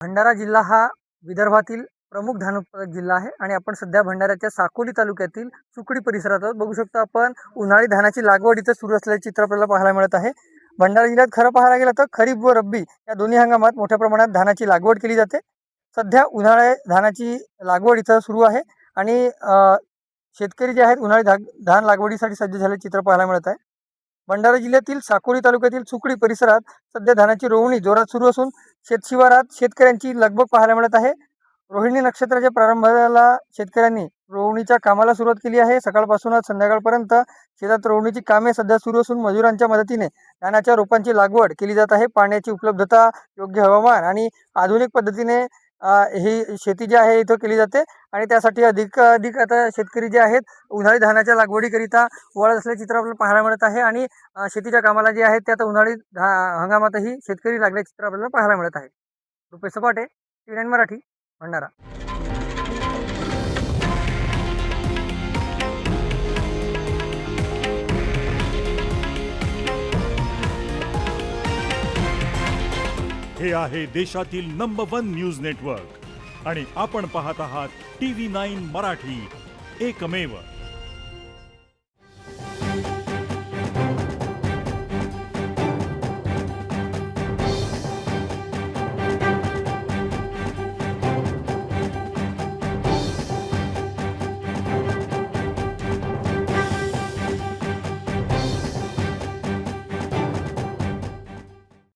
भंडारा जिल्हा हा विदर्भातील प्रमुख धान उत्पादक जिल्हा आहे आणि आपण सध्या भंडाऱ्याच्या साकोली तालुक्यातील सुकडी परिसरात आहोत. बघू शकतो आपण उन्हाळी धानाची लागवड इथं सुरू असल्याचे चित्र आपल्याला पाहायला मिळत आहे. भंडारा जिल्ह्यात खरं पाहायला गेलं तर खरीप व रब्बी या दोन्ही हंगामात मोठ्या प्रमाणात धानाची लागवड केली जाते. सध्या उन्हाळी धानाची लागवड इथं सुरू आहे आणि शेतकरी जे आहेत उन्हाळी धान लागवडीसाठी सज्ज झाल्याचे चित्र पाहायला मिळत आहे. भंडारा जिल्ह्यातील साकोली तालुक्यातील सुकडी परिसरात सध्या धानाची रोवणी जोरात सुरू असून शेतशिवारात शेतकऱ्यांची लगबग पाहायला मिळत आहे. रोहिणी नक्षत्राच्या प्रारंभाला शेतकऱ्यांनी रोवणीच्या कामाला सुरुवात केली आहे. सकाळपासूनच संध्याकाळपर्यंत शेतात रोवणीची कामे सध्या सुरू असून मजुरांच्या मदतीने धानाच्या रोपांची लागवड केली जात आहे. पाण्याची उपलब्धता, योग्य हवामान आणि आधुनिक पद्धतीने ही शेती जी आहे इथं केली जाते आणि त्यासाठी अधिक आता शेतकरी जे आहेत उन्हाळी धानाच्या लागवडीकरिता वळत असल्याचे चित्र आपल्याला पाहायला मिळत आहे आणि शेतीच्या कामाला जे आहेत ते आता उन्हाळी हंगामातही शेतकरी लागल्याचे चित्र आपल्याला पाहायला मिळत आहे. रुपेश सपाटे, टी9 मराठी, भंडारा. हे आहे देशातील नंबर 1 न्यूज नेटवर्क आणि आपण पाहत आहात TV9 मराठी, एकमेव.